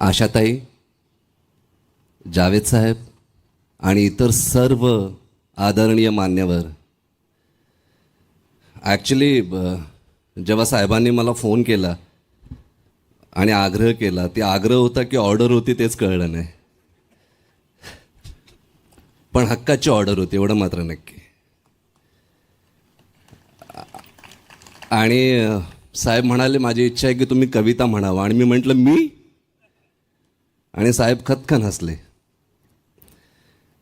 आशाताई, जावेद साहेब आणि इतर सर्व आदरणीय मान्यवर, ॲक्च्युली जेव्हा साहेबांनी मला फोन केला आणि आग्रह केला, ते आग्रह होता की ऑर्डर होती तेच कळलं नाही, पण हक्काची ऑर्डर होती एवढं मात्र नक्की. आणि साहेब म्हणाले माझी इच्छा आहे की तुम्ही कविता म्हणावा, आणि मी म्हटलं मी, आणि साहेब खतखन हसले.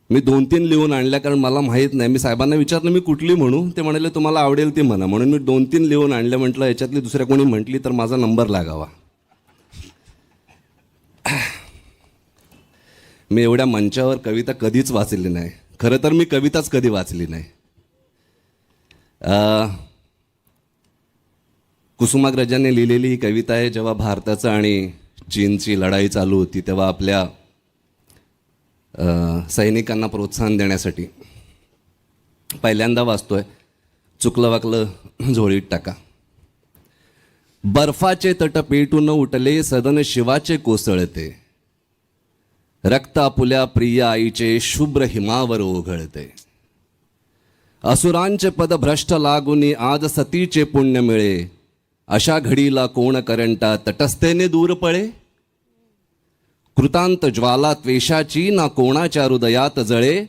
मी 2-3 लिहून आणल्या, कारण मला माहीत नाही. मी साहेबांना विचारलं मी कुठली म्हणू, ते म्हणाले तुम्हाला आवडेल ती म्हणा. म्हणून मी 2-3 लिहून आणल्या. म्हटलं याच्यातली दुसऱ्या कोणी म्हटली तर माझा नंबर लागावा. मी एवढ्या मंचावर कविता कधीच वाचली नाही. खरं तर मी कविताच कधी वाचली नाही. कुसुमाग्रजांनी लिहिलेली ही कविता आहे. जेव्हा भारताचं आणि चीनची लढाई चालू होती तेव्हा आपल्या सैनिकांना प्रोत्साहन देण्यासाठी. पहिल्यांदा वाचतोय, चुकलं वाकलं झोळीत टाका. बर्फाचे तट पेटून उठले सदन शिवाचे कोसळते, रक्त आपुल्या प्रिय आईचे शुभ्र हिमावर ओघळते. असुरांचे पद भ्रष्ट लागुनी आज सतीचे पुण्य मिळे, अशा घडीला कोण करंटा तटस्थेने दूर पळे. कृतांत ज्वाला त्वेषाची ना कोणाच्या हृदयात जळे,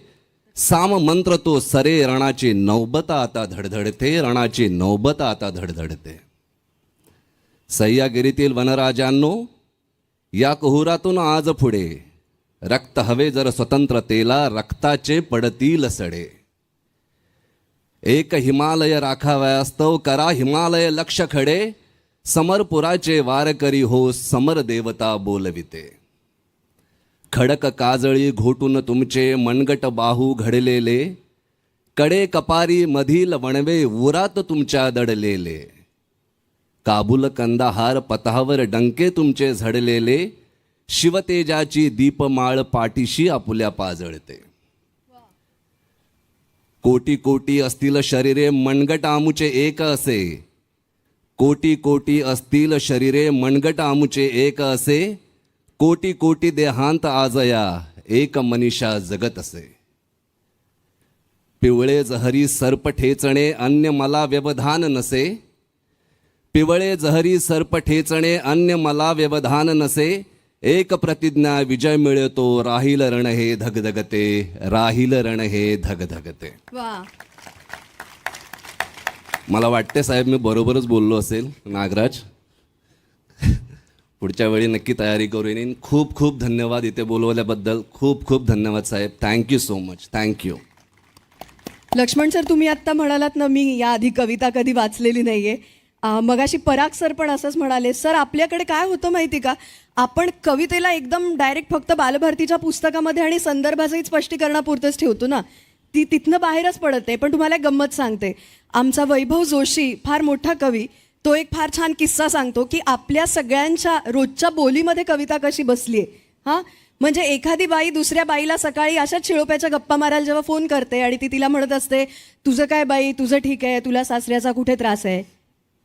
साम मंत्र तो सरे रणाची नौबत आता धडधडते, रणाची नौबत आता धडधडते. सह्यागिरीतील वनराजांनो, या कुहुरातून आज पुढे रक्त हवे जर स्वतंत्रतेला, रक्ताचे पडतील सडे. एक हिमालय राखाव्यास्तव करा हिमालय लक्ष खडे, समरपुराचे वारकरी हो समर देवता बोलविते. खडक काजळी घोटून तुमचे मनगट बाहू घडलेले, कडे कपारी मधील वणवे उरात तुमच्या दडलेले. काबूल कंदाहार पथावर डंके तुमचे झडलेले, शिवतेजाची दीपमाळ पाठीशी आपुल्या पाजळते. कोटी कोटी असतील शरीरे मनगट आमुचे एक असे, कोटी कोटी असतील शरीरे मनगट आमुचे एक असे. कोटी कोटी देहांत आजया एक मनीषा जगत असे. पिवळे जहरी सर्प ठेचणे अन्य मला व्यवधान नसे, पिवळे जहरी सर्प ठेचणे अन्य मला व्यवधान नसे. एक प्रतिज्ञा विजय मिळतो, राहील रण हे धगधगते, राहील रण हे धगधगते. मला वाटते साहेब मी बरोबरच बोललो असेल. नागराज, पुढच्या वेळी नक्की तयारी करून. खूप खूप धन्यवाद इथे बोलवल्याबद्दल. खूप खूप धन्यवाद साहेब. Thank you so much. Thank you. Laxman sir, तुम्ही आत्ता म्हणालात ना मी याआधी कविता कधी वाचलेली नाहीये. मगाशी पराग सर पण असंच म्हणाले. सर, आपल्याकडे काय होतं माहिती का, आपण कवितेला एकदम डायरेक्ट फक्त बालभारतीच्या पुस्तकामध्ये आणि संदर्भाचंही स्पष्टीकरणापुरतंच ठेवतो ना, ती तिथनं बाहेरच पडते. पण तुम्हाला एक गंमत सांगते. आमचा वैभव जोशी फार मोठा कवी, तो एक फार छान किस्सा सांगतो की आपल्या सगळ्यांच्या रोजच्या बोलीमध्ये कविता कशी बसली आहे. हां, म्हणजे एखादी बाई दुसऱ्या बाईला सकाळी अशाच शिळोप्याच्या गप्पा मारायला जेव्हा फोन करते आणि ती तिला म्हणत असते, तुझं काय बाई, तुझं ठीक आहे, तुला सासऱ्याचा कुठे त्रास आहे.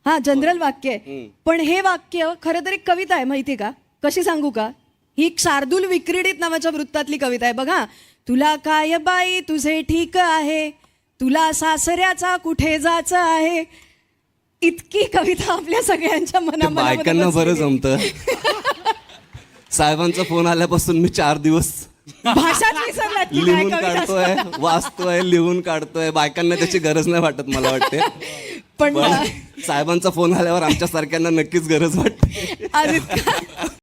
हां, जनरल वाक्य आहे. पण हे वाक्य खरं तर एक कविता आहे. माहिती का कशी सांगू का? ही शार्दूल विक्रीडित नावाच्या वृत्तातली कविता आहे बघा. तुला काय बाई, तुझे ठीक आहे, तुला सासऱ्याचा कुठे जायचं आहे. इतकी कविता आपल्या सगळ्यांच्या मनामध्ये बायकांना बरं जमतं. साहेबांचा फोन आल्यापासून मी 4 दिवस भाषाच विसरलात की काय लिहून कविता काढतोय, वाचतोय, लिहून काढतोय. बायकांना त्याची गरज नाही वाटत मला वाटते. पण साहेबांचा फोन आल्यावर आमच्या सारख्यांना नक्कीच गरज वाटते. आज